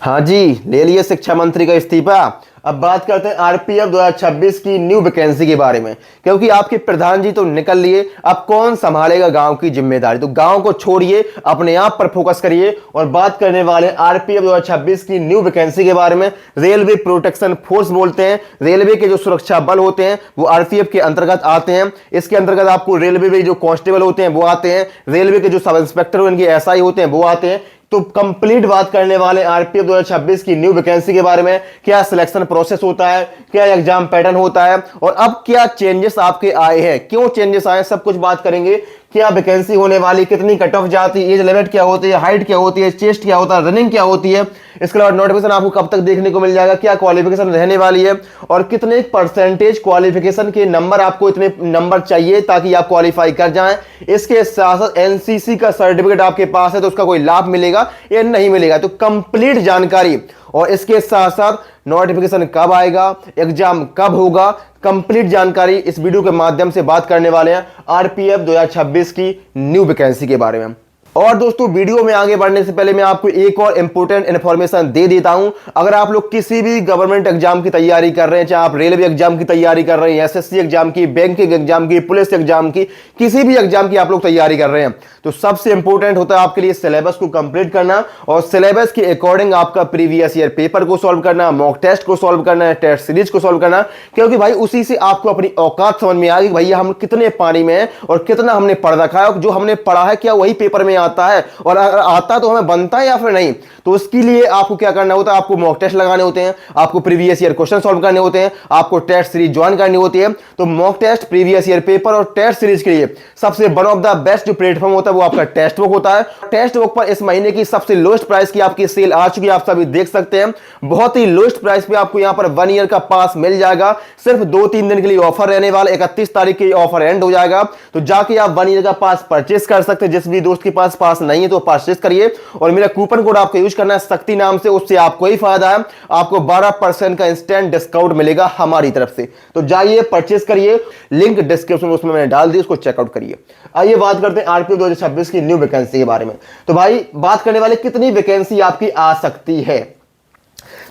हाँ जी, ले लिए शिक्षा मंत्री का इस्तीफा। अब बात करते हैं आरपीएफ 2026 की न्यू वैकेंसी के बारे में, क्योंकि आपके प्रधान जी तो निकल लिए। अब कौन संभालेगा गांव की जिम्मेदारी? तो गांव को छोड़िए, अपने आप पर फोकस करिए और बात करने वाले आरपीएफ 2026 की न्यू वैकेंसी के बारे में। रेलवे प्रोटेक्शन फोर्स बोलते हैं, रेलवे के जो सुरक्षा बल होते हैं वो आरपीएफ के अंतर्गत आते हैं। इसके अंतर्गत आपको रेलवे में जो कांस्टेबल होते हैं वो आते हैं, रेलवे के जो सब इंस्पेक्टर इनके एसआई होते हैं वो आते हैं। तो कंप्लीट बात करने वाले आरपीएफ 2026 की न्यू वैकेंसी के बारे में, क्या सिलेक्शन प्रोसेस होता है, क्या एग्जाम पैटर्न होता है और अब क्या चेंजेस आपके आए हैं, क्यों चेंजेस आए, सब कुछ बात करेंगे। क्या वैकेंसी होने वाली, कितनी कट ऑफ जाती है, एज लिमिट क्या होती है, हाइट क्या होती है, चेस्ट क्या होता है, रनिंग क्या होती है, इसके अलावा नोटिफिकेशन आपको कब तक देखने को मिल जाएगा, क्या क्वालिफिकेशन रहने वाली है और कितने परसेंटेज क्वालिफिकेशन के नंबर, आपको इतने नंबर चाहिए ताकि आप क्वालिफाई कर जाएं। इसके साथ साथ एनसीसी का सर्टिफिकेट आपके पास है तो उसका कोई लाभ मिलेगा या नहीं मिलेगा, तो कंप्लीट जानकारी। और इसके साथ साथ नोटिफिकेशन कब आएगा, एग्जाम कब होगा, कंप्लीट जानकारी इस वीडियो के माध्यम से बात करने वाले हैं आरपीएफ 2026 की न्यू वैकेंसी के बारे में। और दोस्तों, वीडियो में आगे बढ़ने से पहले मैं आपको एक और इंपॉर्टेंट इंफॉर्मेशन दे देता हूं। अगर आप लोग किसी भी गवर्नमेंट एग्जाम की तैयारी कर रहे हैं, चाहे आप रेलवे एग्जाम की तैयारी कर रहे हैं, एसएससी एग्जाम की, बैंकिंग एग्जाम की, पुलिस एग्जाम की, किसी भी एग्जाम की आप लोग तैयारी कर रहे हैं, तो सबसे इंपॉर्टेंट होता है आपके लिए सिलेबस को कंप्लीट करना और सिलेबस के अकॉर्डिंग आपका प्रीवियस ईयर पेपर को सॉल्व करना, मॉक टेस्ट को सॉल्व करना, टेस्ट सीरीज को सॉल्व करना। क्योंकि भाई उसी से आपको अपनी औकात समझ में आएगी, भैया हम कितने पानी में हैं और कितना हमने पढ़ रखा है, जो हमने पढ़ा है क्या वही पेपर में आता है और अगर आता तो हमें बनता है या फिर नहीं। तो उसके लिए आपको क्या करना होता है, आपको मॉक टेस्ट लगाने होते हैं, आपको प्रीवियस ईयर क्वेश्चन सॉल्व करने होते हैं, आपको टेस्ट सीरीज ज्वाइन करनी होती है। तो mock test, previous year paper और टेस्ट सीरीज के लिए सबसे वन ऑफ द बेस्ट जो प्लेटफॉर्म होता है वो आपका टेक्स्ट बुक होता है। टेक्स्ट बुक पर इस महीने की सबसे लोएस्ट प्राइस की आपकी सेल आ चुकी है, आप सभी देख सकते हैं। बहुत ही लोएस्ट प्राइस पे आपको यहां पर 1 ईयर का पास मिल जाएगा। सिर्फ 2-3 दिन के लिए ऑफर रहने वाला, 31 तारीख की ऑफर एंड हो जाएगा। तो जाके आप 1 ईयर का पास परचेस कर सकते हैं। जिस भी दोस्त के पास पास नहीं है तो परचेस करिए और मेरा कूपन कोड आपको यूज करना है शक्ति नाम से, उससे आपको ही फायदा है, आपको 12% का इंस्टेंट डिस्काउंट मिलेगा हमारी तरफ से। तो जाइए परचेस करिए, लिंक डिस्क्रिप्शन उसमें मैंने डाल दी, उसको चेकआउट करिए। आइए बात करते हैं आरपीएफ 2026 की न्यू वैकेंसी के बारे में। तो भाई बात करने वाले कितनी वैकेंसी आपकी आ सकती है।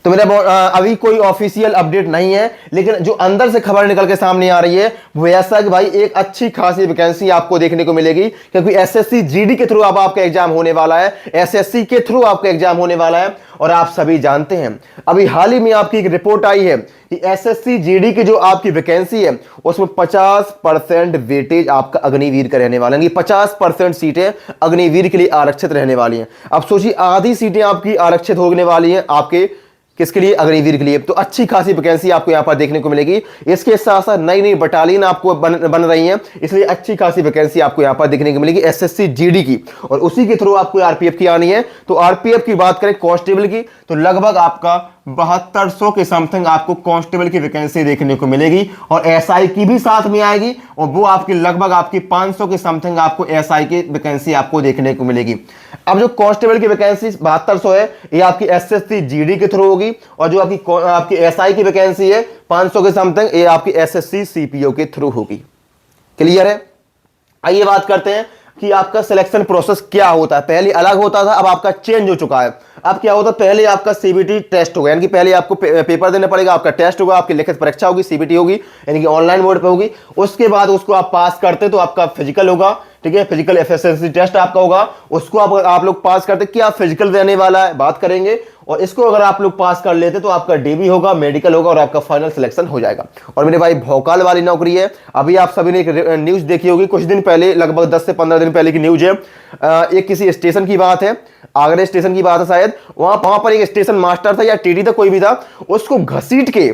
तो मेरा अभी कोई ऑफिशियल अपडेट नहीं है, लेकिन जो अंदर से खबर निकल के सामने आ रही है वो ऐसा कि भाई एक अच्छी खासी वैकेंसी आपको देखने को मिलेगी, क्योंकि एसएससी जीडी के थ्रू अब आपका एग्जाम होने वाला है, एसएससी के थ्रू आपका एग्जाम होने वाला है। और आप सभी जानते हैं अभी हाल ही में आपकी एक रिपोर्ट आई है कि एसएससी जीडी की जो आपकी वैकेंसी है उसमें 50% वेटेज आपका अग्निवीर का रहने वाला है, 50% सीटें अग्निवीर के लिए आरक्षित रहने वाली हैं। अब सोचिए आधी सीटें आपकी आरक्षित होने वाली हैं, आपके किसके लिए, अग्निवीर के लिए। तो अच्छी खासी वैकेंसी आपको यहां पर देखने को मिलेगी। इसके साथ साथ नई नई बटालियन आपको बन रही हैं, इसलिए अच्छी खासी वैकेंसी आपको यहां पर देखने को मिलेगी एसएससी जीडी की, और उसी के थ्रू आपको आरपीएफ की आनी है। तो आरपीएफ की बात करें कांस्टेबल की, तो लगभग आपका 7200 के समथिंग आपको कांस्टेबल की वैकेंसी देखने को मिलेगी और एसआई की भी साथ में आएगी, और वो आपकी लगभग आपकी 500 के समथिंग आपको एसआई की वैकेंसी आपको देखने को मिलेगी। अब जो कांस्टेबल की वैकेंसी 7200 है ये आपकी एसएससी जीडी के थ्रू होगी, और जो आपकी एसआई की वैकेंसी है 500 के समथिंग ये आपकी एसएससी सीपीओ के थ्रू होगी। क्लियर है। आइए बात करते हैं कि आपका सिलेक्शन प्रोसेस क्या होता है। पहले अलग होता था, अब आपका चेंज हो चुका है। अब क्या होता है, पहले आपका सीबीटी टेस्ट होगा, यानी कि पहले आपको पेपर देना पड़ेगा, आपका टेस्ट होगा, आपकी लिखित परीक्षा होगी, सीबीटी होगी, यानी कि ऑनलाइन मोड पे होगी। उसके बाद उसको आप पास करते तो आपका फिजिकल होगा, ठीक है, फिजिकल एफिशिएंसी टेस्ट आपका होगा, उसको आप लोग पास करते, क्या फिजिकल रहने वाला है बात करेंगे। और इसको अगर आप लोग पास कर लेते तो आपका डीबी होगा, मेडिकल होगा और आपका फाइनल सिलेक्शन हो जाएगा। और मेरे भाई भौकाल वाली नौकरी है। अभी आप सभी ने एक न्यूज देखी होगी कुछ दिन पहले, लगभग 10 से 15 दिन पहले की न्यूज है। एक किसी स्टेशन की बात है, आगरा स्टेशन की बात है शायद, वहां पर एक स्टेशन मास्टर था या टीटी था, कोई भी था, उसको घसीट के,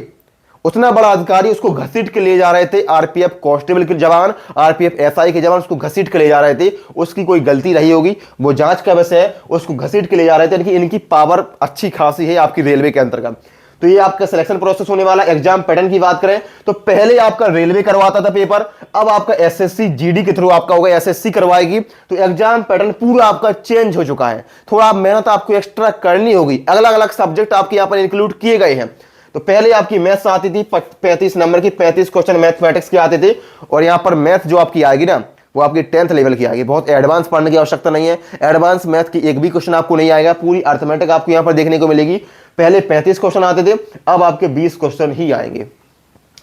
उतना बड़ा अधिकारी उसको घसीट के ले जा रहे थे, आरपीएफ कांस्टेबल के जवान, आरपीएफ एसआई के जवान उसको घसीट के ले जा रहे थे। उसकी कोई गलती रही होगी, वो जांच का विषय है, उसको घसीट के ले जा रहे थे। यानी इनकी पावर अच्छी खासी है आपकी रेलवे के अंतर्गत। तो ये आपका सिलेक्शन प्रोसेस होने वाला। एग्जाम पैटर्न की बात करें तो पहले आपका रेलवे करवाता था पेपर, अब आपका एसएससी जीडी के थ्रू आपका होगा, एसएससी करवाएगी। तो एग्जाम पैटर्न पूरा आपका चेंज हो चुका है। थोड़ा मेहनत आपको एक्स्ट्रा करनी होगी, अलग अलग सब्जेक्ट आपके यहाँ पर इंक्लूड किए गए हैं। तो पहले आपकी मैथ्स आती थी 35 नंबर की, 35 क्वेश्चन मैथमेटिक्स के आते थे, और यहां पर मैथ जो आपकी आएगी ना वो आपकी 10th लेवल की आएगी। बहुत एडवांस पढ़ने की आवश्यकता नहीं है। एडवांस मैथ की एक भी क्वेश्चन आपको नहीं आएगा, पूरी अर्थमेटिक आपको यहां पर देखने को मिलेगी। पहले 35 क्वेश्चन आते थे, अब आपके 20 क्वेश्चन ही आएंगे।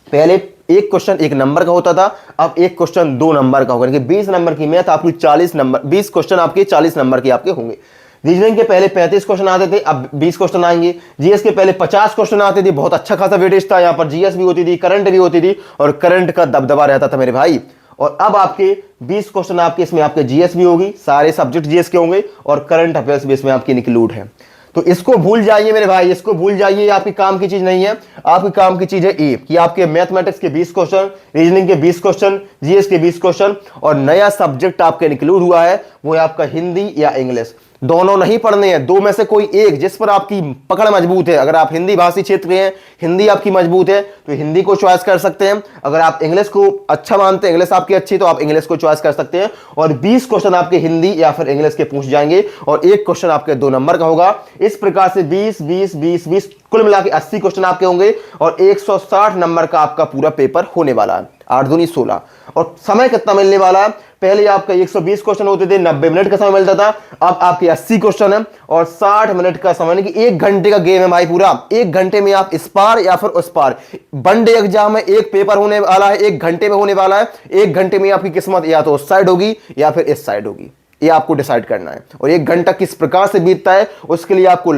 पहले एक क्वेश्चन 1 नंबर का होता था, अब एक क्वेश्चन 2 नंबर का होगा। 20 नंबर की मैथ आपकी 40 नंबर, 20 क्वेश्चन आपके 40 नंबर के आपके होंगे। रीजनिंग के पहले 35 क्वेश्चन आते थे, अब 20 क्वेश्चन आएंगे। जीएस के पहले 50 क्वेश्चन आते थे, बहुत अच्छा खासा वेटेज था, यहां पर जीएस भी होती थी, करंट भी होती थी, और करंट का दबदबा रहता था मेरे भाई। और अब आपके 20 क्वेश्चन आपके इसमें आपके जीएस भी होगी, सारे सब्जेक्ट जीएस के होंगे, और करंट अफेयर्स भी इसमें आपकी इंक्लूड है। तो इसको भूल जाइए मेरे भाई, इसको भूल जाइए, आपकी काम की चीज नहीं है। आपकी काम की चीज है ए कि आपके मैथमेटिक्स के 20 क्वेश्चन, रीजनिंग के 20 क्वेश्चन, जीएस के 20 क्वेश्चन, और नया सब्जेक्ट आपका इंक्लूड हुआ है वो है आपका हिंदी या इंग्लिश। दोनों नहीं पढ़ने हैं, दो में से कोई एक जिस पर आपकी पकड़ मजबूत है। अगर आप हिंदी भाषी क्षेत्र के हैं, हिंदी आपकी मजबूत है, तो हिंदी को चॉइस कर सकते हैं। अगर आप इंग्लिश को अच्छा मानते हैं, इंग्लिश आपकी अच्छी, तो आप इंग्लिश को चॉइस कर सकते हैं। और 20 क्वेश्चन आपके हिंदी या फिर इंग्लिश के पूछ जाएंगे, और एक क्वेश्चन आपके 2 नंबर का होगा। इस प्रकार से 20 20 20 20 कुल मिला के 80 क्वेश्चन आपके होंगे, और 160 नंबर का आपका पूरा पेपर होने वाला है। 8 दूनी 16। और समय कितना मिलने वाला है? पहले आपका 120 क्वेश्चन होते थे, 90 मिनट का समय मिलता था, अब आपके 80 क्वेश्चन है और 60 मिनट का समय, कि 1 घंटे का गेम है भाई पूरा। 1 घंटे में आप इस पार या फिर उस पार। वनडे एग्जाम है, एक पेपर होने वाला है, 1 घंटे में होने वाला है। 1 घंटे में आपकी किस्मत या तो उस साइड होगी या फिर इस साइड होगी, ये आपको डिसाइड करना है। और 1 घंटा किस प्रकार से बीतता है उसके लिए आपको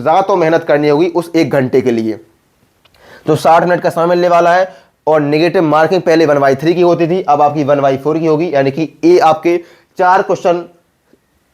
रातों मेहनत करनी होगी उस 1 घंटे के लिए। तो 60 मिनट का समय मिलने वाला है। और नेगेटिव मार्किंग पहले 1/3 की होती थी, अब आपकी 1/4 की होगी, यानी कि ए आपके 4 क्वेश्चन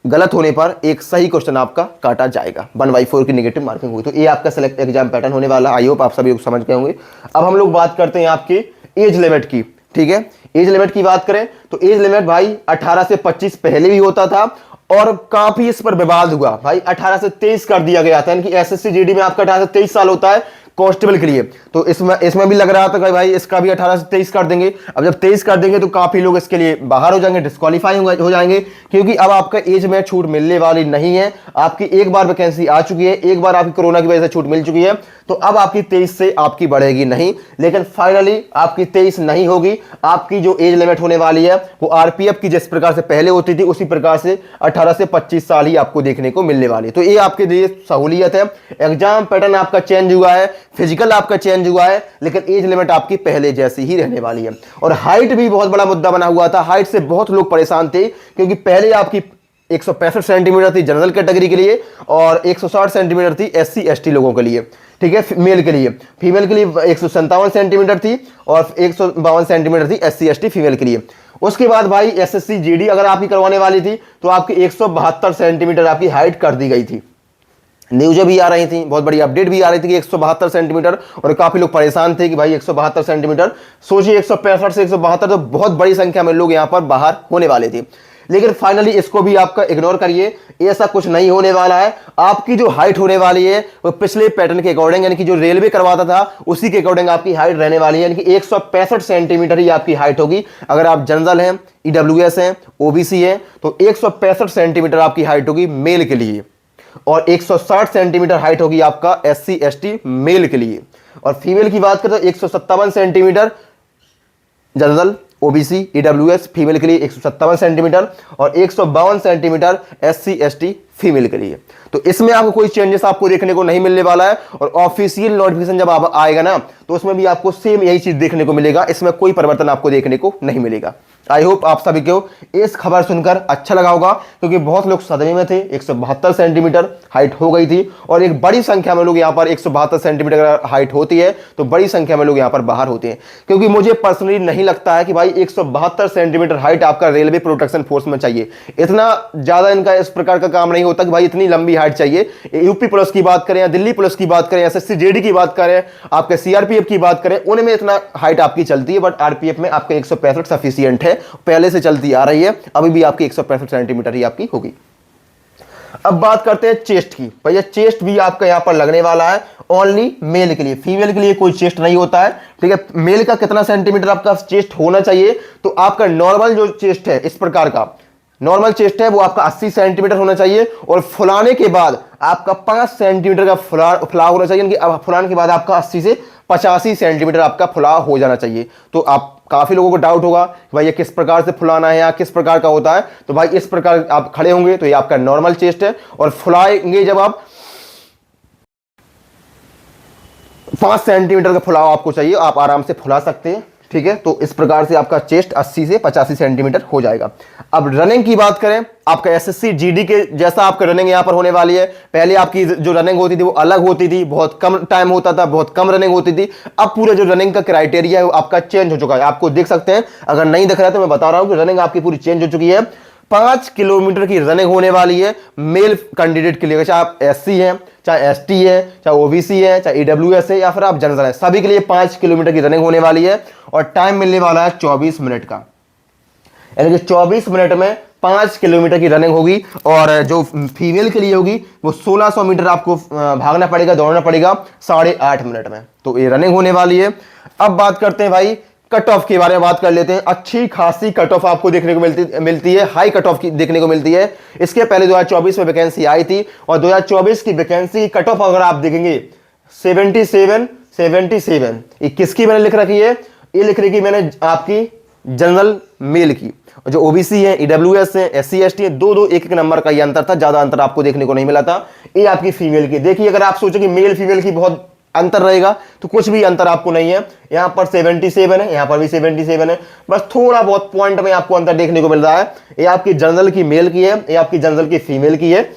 गलत होने पर एक सही क्वेश्चन आपका काटा जाएगा। 1/4 की नेगेटिव मार्किंग हुई। तो ये आपका सिलेक्ट एग्जाम पैटर्न होने वाला। आई होप आप सभी लोग समझ गए होंगे। अब हम लोग बात करते हैं आपके एज लिमिट की। ठीक है, एज लिमिट की बात करें तो एज लिमिट भाई 18 से 25 पहले भी होता था, और काफी इस पर विवाद हुआ भाई। 18 से 23 कर दिया गया था, यानी कि एसएससी जीडी में आपका 18 से 23 साल होता है कांस्टेबल के लिए। तो इसमें भी लग रहा था कि भाई इसका भी 18 से 23 कर देंगे। अब जब 23 कर देंगे तो काफी लोग इसके लिए बाहर हो जाएंगे, डिस्क्वालीफाई हो जाएंगे, क्योंकि अब आपका एज में छूट मिलने वाली नहीं है। आपकी एक बार वैकेंसी आ चुकी है, एक बार आपकी कोरोना की वजह से छूट मिल चुकी है, तो अब आपकी 23 से आपकी बढ़ेगी नहीं। लेकिन फाइनली आपकी 23 नहीं होगी। आपकी जो एज लिमिट होने वाली है वो आरपीएफ की जिस प्रकार से पहले होती थी उसी प्रकार से 18 से 25 साल ही आपको देखने को मिलने वाली है। तो ये आपके लिए सहूलियत है। एग्जाम पैटर्न आपका चेंज हुआ है, फिजिकल आपका चेंज हुआ है, लेकिन एज लिमिट आपकी पहले जैसी ही रहने वाली है। और हाइट भी बहुत बड़ा मुद्दा बना हुआ था। हाइट से बहुत लोग परेशान थे, क्योंकि पहले आपकी 165 सेंटीमीटर थी जनरल कैटेगरी के लिए, और 160 सेंटीमीटर थी एससी एसटी लोगों के लिए। ठीक है, मेल के लिए। फीमेल के लिए 157 सेंटीमीटर थी, और 152 सेंटीमीटर थी एससी एसटी फीमेल के लिए। उसके बाद भाई एसएससी जीडी अगर आपकी करवाने वाली थी तो आपकी 172 सेंटीमीटर आपकी हाइट कर दी गई थी। न्यूज़ें भी आ रही थी, बहुत बड़ी अपडेट भी आ रही थी कि 172 सेंटीमीटर, और काफी लोग परेशान थे कि भाई 172 सेंटीमीटर। सोचिए 165 से 172, तो बहुत बड़ी संख्या में लोग यहां पर बाहर होने वाले थे। लेकिन फाइनली इसको भी आपका इग्नोर करिए, ऐसा कुछ नहीं होने वाला है। आपकी जो हाइट होने वाली है वो पिछले पैटर्न के अकॉर्डिंग, यानी कि जो रेलवे करवाता था उसी के अकॉर्डिंग आपकी हाइट रहने वाली है, यानी कि 165 सेंटीमीटर ही आपकी हाइट होगी। अगर आप जनरल हैं, ईडब्ल्यूएस हैं, ओबीसी हैं, तो 165 सेंटीमीटर आपकी हाइट होगी मेल के लिए, और 160 सेंटीमीटर हाइट होगी आपका एससी एसटी मेल के लिए। और फीमेल की बात करें तो 157 centimetre general, OBC, EWS female के लिए 157 सेंटीमीटर, और 152 सेंटीमीटर एससी एसटी फीमेल के लिए। तो इसमें आपको कोई चेंजेस आपको देखने को नहीं मिलने वाला है। और ऑफिशियल नोटिफिकेशन जब आप आएगा ना तो उसमें भी आपको सेम यही चीज देखने को मिलेगा, इसमें कोई परिवर्तन आपको देखने को नहीं मिलेगा। आई होप आप सभी को इस खबर सुनकर अच्छा लगा होगा, क्योंकि बहुत लोग सदमे में थे। 172 सेंटीमीटर हाइट हो गई थी, और एक बड़ी संख्या में लोग यहाँ पर 172 सेंटीमीटर अगर हाइट होती है तो बड़ी संख्या में लोग यहाँ पर बाहर होते हैं। क्योंकि मुझे पर्सनली नहीं लगता है कि भाई 172 सेंटीमीटर हाइट आपका रेलवे प्रोटेक्शन फोर्स में चाहिए। इतना ज्यादा इनका इस प्रकार का काम नहीं होता कि भाई इतनी लंबी हाइट चाहिए। यूपी पुलिस की बात करें या दिल्ली पुलिस की बात करें, एसएससी जेडी की बात करें, आपके सीआरपीएफ की बात करें, उनमें इतना हाइट आपकी चलती है। बट आरपीएफ में आपका 165 सफिशिएंट है, पहले से चलती आ रही है, अभी भी आपकी 165 सेंटीमीटर ही आपकी होगी। अब बात करते हैं चेस्ट की। भैया चेस्ट भी आपका यहां पर लगने वाला है ओनली मेल के लिए, फीमेल के लिए कोई चेस्ट नहीं होता है। ठीक है, मेल का कितना सेंटीमीटर आपका चेस्ट होना चाहिए? तो आपका नॉर्मल जो चेस्ट है, इस प्रकार का नॉर्मल चेस्ट है वो आपका 80 सेंटीमीटर होना चाहिए, और फुलाने के बाद आपका 5 सेंटीमीटर का फुलाव होना चाहिए। अब फुलाने के बाद आपका 80 से 85 सेंटीमीटर आपका फुलाव हो जाना चाहिए। तो आप काफी लोगों को डाउट होगा कि भाई ये किस प्रकार से फुलाना है या किस प्रकार का होता है। तो भाई इस प्रकार आप खड़े होंगे तो ये आपका नॉर्मल चेस्ट है, और फुलाएंगे जब आप 5 सेंटीमीटर का फुलाव आपको चाहिए, आप आराम से फुला सकते हैं। ठीक है, तो इस प्रकार से आपका चेस्ट 80 से 85 सेंटीमीटर हो जाएगा। अब रनिंग की बात करें, आपका एसएससी जीडी के जैसा आपका रनिंग यहां पर होने वाली है। पहले आपकी जो रनिंग होती थी वो अलग होती थी, बहुत कम टाइम होता था, बहुत कम रनिंग होती थी। अब पूरे जो रनिंग का क्राइटेरिया है वो आपका चेंज हो चुका है। आपको देख सकते हैं, अगर नहीं दिख रहा है तो मैं बता रहा हूं कि रनिंग आपकी पूरी चेंज हो चुकी है। 5 किलोमीटर की रनिंग होने वाली है मेल कैंडिडेट के लिए, चाहे आप एससी हैं, चाहे एसटी है, चाहे ओबीसी है, चाहे ईडब्ल्यूएस है, या फिर आप जनरल है, सभी के लिए 5 किलोमीटर की रनिंग होने वाली है। और टाइम मिलने वाला है 24 मिनट का, यानी कि 24 मिनट में 5 किलोमीटर की रनिंग होगी। और जो फीमेल के लिए होगी वो 1600 मीटर आपको भागना पड़ेगा, दौड़ना पड़ेगा 8.5 मिनट में। तो ये रनिंग होने वाली है। अब बात करते हैं भाई कट ऑफ के बारे में, बात कर लेते हैं। अच्छी खासी कट ऑफ आपको देखने को मिलती है, हाई कट ऑफ की देखने को मिलती है। इसके पहले 2024 में वैकेंसी आई थी, और 2024 की वैकेंसी कट ऑफ अगर आप देखेंगे 77 ये किसकी मैंने लिख रखी है, ये लिख रखी मैंने आपकी जनरल मेल की। और जो ओबीसी है, ईडब्ल्यूएस है, एससी एसटी है, दो एक नंबर का ये अंतर था, ज्यादा अंतर आपको देखने को नहीं मिला था। ये आपकी फीमेल की देखिए, अगर आप सोचो कि मेल फीमेल की बहुत अंतर रहेगा तो कुछ भी अंतर आपको नहीं है। यहां पर 77 है, यहां पर भी 77 है, बस थोड़ा बहुत पॉइंट में आपको अंतर देखने को मिल रहा है। ये आपकी जनरल की मेल की है, ये आपकी जनरल की फीमेल की है।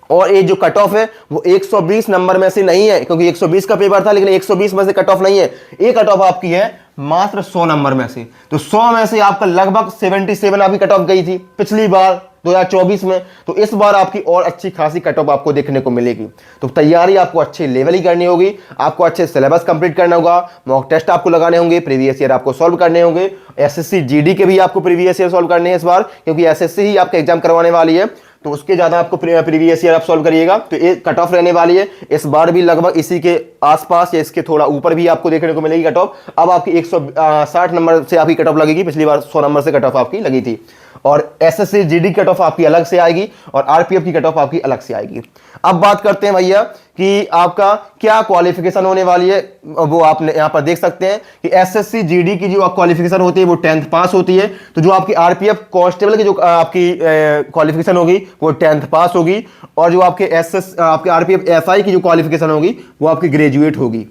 और ये जो कट ऑफ है वो 120 नंबर में से नहीं है, क्योंकि 120 का पेपर था, लेकिन 120 में से कट ऑफ नहीं है। ये कट ऑफ आपकी है मात्र 100 नंबर में से। तो 100 में से आपका लगभग 77 आपकी कट ऑफ गई थी पिछली बार 2024 में। तो इस बार आपकी और अच्छी खासी कट ऑफ आपको देखने को मिलेगी। तो तैयारी आपको अच्छे लेवल ही करनी होगी, आपको अच्छे सिलेबस कंप्लीट करना होगा, मॉक टेस्ट आपको लगाने होंगे, प्रीवियस ईयर आपको सॉल्व करने होंगे। एसएससी जीडी के भी आपको प्रीवियस ईयर सॉल्व करने हैं इस बार, क्योंकि एसएससी ही आपका एग्जाम करवाने वाली है, तो उसके ज्यादा आपको प्रीवियस ईयर आप सॉल्व करिएगा। तो ये कट ऑफ रहने वाली है इस बार भी लगभग इसी के आसपास या इसके थोड़ा ऊपर भी आपको देखने को मिलेगी कट ऑफ। अब आपकी 160 नंबर से आपकी कट ऑफ लगेगी, पिछली बार 100 नंबर से कट ऑफ आपकी लगी थी। और एसएससी जीडी कट ऑफ आपकी अलग से आएगी, और आरपीएफ की कट ऑफ आपकी अलग से आएगी। अब बात करते हैं भैया कि आपका क्या क्वालिफिकेशन होने वाली है, वो आपने यहां पर देख सकते हैं कि एसएससी जीडी की जो क्वालिफिकेशन होती है वो 10th पास होती है। तो जो आपकी आरपीएफ कांस्टेबल की जो आपकी क्वालिफिकेशन होगी वो 10th पास होगी, और जो आपके आपके आरपीएफ एसआई की जो क्वालिफिकेशन होगी वो आपकी ग्रेजुएट होगी।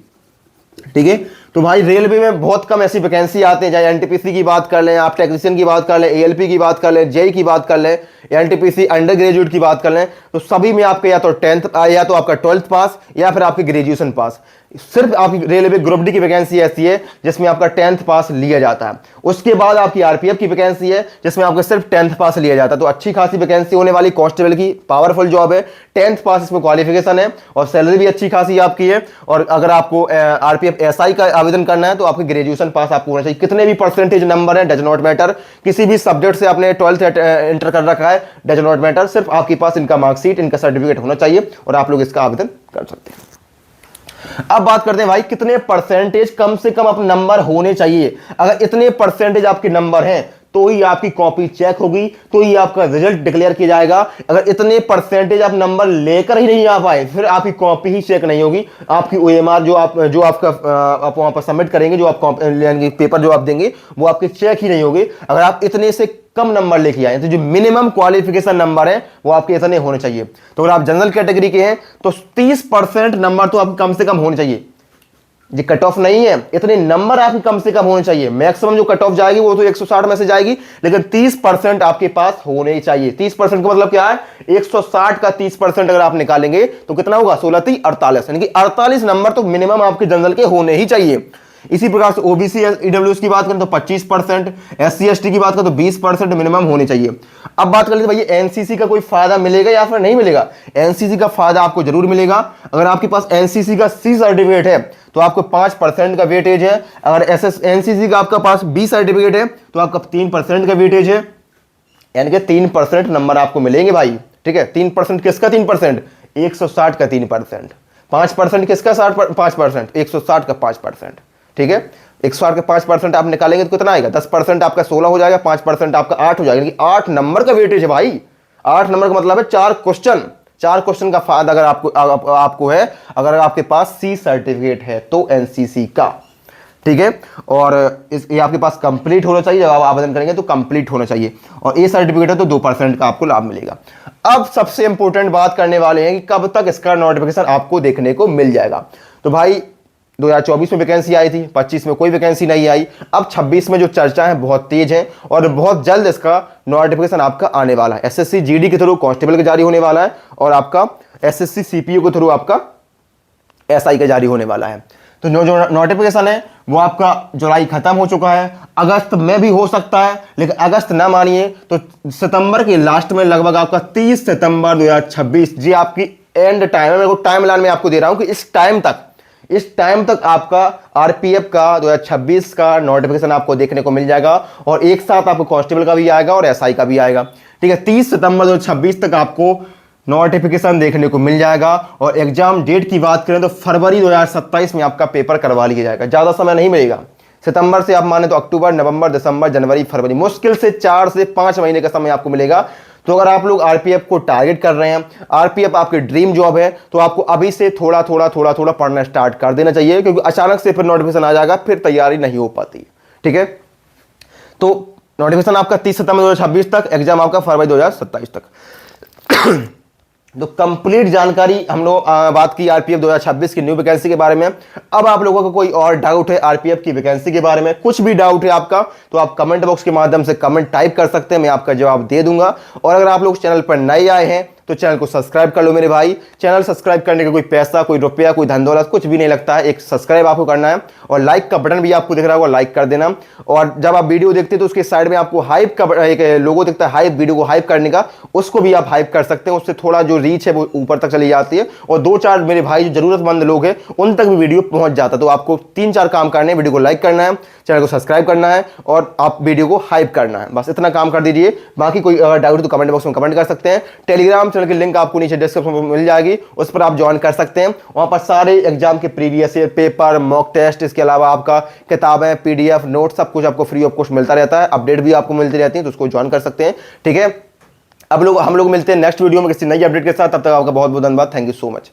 ठीक है, तो भाई रेलवे में बहुत कम ऐसी वैकेंसी आते हैं, चाहे एनटीपीसी की बात कर लें, आप टेक्नीशियन की बात कर लें, एएलपी की बात कर लें, जेई की बात कर लें, एनटीपीसी अंडर ग्रेजुएट की बात कर लें, तो सभी में आपके या तो 10th या तो आपका 12th पास या फिर आपकी ग्रेजुएशन पास। सिर्फ आपकी रेलवे ग्रुप डी की वैकेंसी ऐसी है जिसमें आपका 10th पास लिया जाता है। उसके बाद आपकी आरपीएफ की वैकेंसी है जिसमें आपका सिर्फ 10th पास लिया जाता है। तो अच्छी खासी वैकेंसी होने वाली, कांस्टेबल की पावरफुल जॉब है, 10th पास इसमें क्वालिफिकेशन है, और सैलरी भी अच्छी खासी आपकी है। और अगर आपको आरपीएफ एसआई का आवेदन करना है तो आपकी ग्रेजुएशन पास आपको होना चाहिए। कितने भी परसेंटेज नंबर है डज नॉट मैटर, किसी भी सब्जेक्ट से आपने 12th इंटर कर रखा है डज नॉट मैटर, सिर्फ आपके पास इनका मार्कशीट, इनका सर्टिफिकेट होना चाहिए और आप लोग इसका आवेदन कर सकते हैं। अब बात करते हैं भाई कितने परसेंटेज कम से कम अपने नंबर होने चाहिए। अगर इतने परसेंटेज आपके नंबर हैं तो ही आपकी कॉपी चेक होगी, तो ही आपका रिजल्ट डिक्लेयर किया जाएगा। अगर इतने परसेंटेज आप नंबर लेकर ही नहीं आ पाए फिर आपकी कॉपी ही चेक नहीं होगी। आपकी ओएमआर जो आपका आप वहां पर सबमिट करेंगे, जो आप पेपर जो आप देंगे वो आपके चेक ही नहीं होगी। अगर आप इतने से कम नंबर लेके आए तो जो मिनिमम क्वालिफिकेशन नंबर है वो आपके इतने होने चाहिए। तो अगर आप जनरल कैटेगरी के हैं तो 30% नंबर तो आपके कम से कम होने चाहिए। ये कट ऑफ नहीं है, इतने नंबर आपके कम से कम होने चाहिए। मैक्सिमम जो कट ऑफ जाएगी वो तो 160 में से जाएगी, लेकिन 30% आपके पास होने ही चाहिए। 30% का मतलब क्या है, 160 का 30% अगर आप निकालेंगे तो कितना होगा, 16 3 48, यानी कि 48 नंबर तो मिनिमम आपके जनरल के होने ही चाहिए। इसी प्रकार से ओबीसी ईडब्ल्यूएस की बात करें तो 25%, एससी एसटी की बात करें तो 20% मिनिमम होने चाहिए। अब बात कर लेते हैं भाई एनसीसी का कोई फायदा मिलेगा या फिर नहीं मिलेगा। एनसीसी का फायदा आपको जरूर मिलेगा। अगर आपके पास एनसीसी का सी सर्टिफिकेट है तो आपको 5% का वेटेज है। अगर एनसीसी का आपका पास बी सर्टिफिकेट है तो आपका 3% का वेटेज है, यानी कि 3% नंबर आपको मिलेंगे भाई। ठीक है, 3% किसका 3%, 160 का 3%, 5% किसका 5%, 160 का 5%। ठीक है, 160 का 5% आप निकालेंगे तो कितना आएगा, 10% आपका 16 हो जाएगा, 5% आपका 8 हो जाएगा, यानी कि 8 नंबर का वेटेज है भाई। 8 नंबर का मतलब है 4 क्वेश्चन, 4 क्वेश्चन का फायदा अगर आपको है, अगर आपके पास सी सर्टिफिकेट है तो एनसीसी का, ठीक है। और ये आपके पास कंप्लीट होना चाहिए, जब आप आवेदन करेंगे तो कंप्लीट होना चाहिए। और ए सर्टिफिकेट है तो 2% का आपको लाभ मिलेगा। अब सबसे इंपॉर्टेंट बात करने वाले हैं कि कब तक इसका नोटिफिकेशन आपको देखने को मिल जाएगा। तो भाई 2024 में वैकेंसी आई थी, 25 में कोई वैकेंसी नहीं आई। अब 26 में जो चर्चा है बहुत तेज है और बहुत जल्द इसका नोटिफिकेशन आपका आने वाला है। एसएससी जीडी के थ्रू कांस्टेबल का जारी होने वाला है और आपका एसएससी सीपीयू के थ्रू आपका एसआई का जारी होने वाला है। तो जो नोटिफिकेशन है वो आपका जुलाई खत्म हो चुका है, अगस्त में भी हो सकता है, लेकिन अगस्त ना मानिए तो सितंबर के लास्ट में लगभग आपका 30 सितंबर 2026 जी आपकी एंड टाइम है। मैं टाइम लाइन में आपको दे रहा हूं कि इस टाइम तक आपका आरपीएफ का 2026 का नोटिफिकेशन आपको देखने को मिल जाएगा और एक साथ आपको कांस्टेबल का भी आएगा और एसआई का भी आएगा, ठीक है। 30 सितंबर 2026 तक आपको नोटिफिकेशन देखने को मिल जाएगा। और एग्जाम डेट की बात करें तो फरवरी 2027 में आपका पेपर करवा लिया जाएगा। ज्यादा समय नहीं मिलेगा। सितंबर से आप माने तो अक्टूबर, नवंबर, दिसंबर, जनवरी, फरवरी, मुश्किल से 4 से 5 महीने का समय आपको मिलेगा। तो अगर आप लोग आरपीएफ को टारगेट कर रहे हैं, आरपीएफ आपकी ड्रीम जॉब है, तो आपको अभी से थोड़ा थोड़ा पढ़ना स्टार्ट कर देना चाहिए, क्योंकि अचानक से फिर नोटिफिकेशन आ जाएगा, फिर तैयारी नहीं हो पाती, ठीक है। तो नोटिफिकेशन आपका 30 सितंबर 2026 तक, एग्जाम आपका फरवरी 2027 तक। तो कंप्लीट जानकारी हम लोग बात की आरपीएफ 2026 की न्यू वैकेंसी के बारे में। अब आप लोगों को कोई और डाउट है आरपीएफ की वैकेंसी के बारे में, कुछ भी डाउट है आपका, तो आप कमेंट बॉक्स के माध्यम से कमेंट टाइप कर सकते हैं, मैं आपका जवाब दे दूंगा। और अगर आप लोग चैनल पर नए आए हैं तो चैनल को सब्सक्राइब कर लो मेरे भाई। चैनल सब्सक्राइब करने का कोई पैसा, कोई रुपया, कोई धन दौलत कुछ भी नहीं लगता है, एक सब्सक्राइब आपको करना है और लाइक का बटन भी आपको दिख रहा होगा, लाइक कर देना। और जब आप वीडियो देखते हैं तो उसके साइड में आपको हाइप का एक लोगो दिखता है, हाइप, वीडियो को हाइप करने का, उसको भी आप हाइप कर सकते हैं। उससे थोड़ा जो रीच है वो ऊपर तक चली जाती है और 2-4 मेरे भाई जो जरूरतमंद लोग हैं उन तक भी वीडियो पहुंच जाता है। तो आपको 3-4 काम करने हैं, वीडियो को लाइक करना है, चैनल को सब्सक्राइब करना है और आप वीडियो को हाइप करना है, बस इतना काम कर दीजिए। बाकी कोई अगर डाउट तो कमेंट बॉक्स में कमेंट कर सकते हैं। टेलीग्राम चैनल की लिंक आपको नीचे डिस्क्रिप्शन में मिल जाएगी, उस पर आप ज्वाइन कर सकते हैं। वहां पर सारे एग्जाम के previous year paper, mock test, इसके अलावा आपका किताबें, पीडीएफ, नोट, सब कुछ आपको फ्री ऑफ कॉस्ट मिलता रहता है, अपडेट भी आपको मिलती रहती है, तो उसको ज्वाइन कर सकते हैं, ठीक है। हम लोग मिलते हैं नेक्स्ट वीडियो में किसी नई अपडेट के साथ। तब तक आपका बहुत बहुत धन्यवाद। Thank you so much.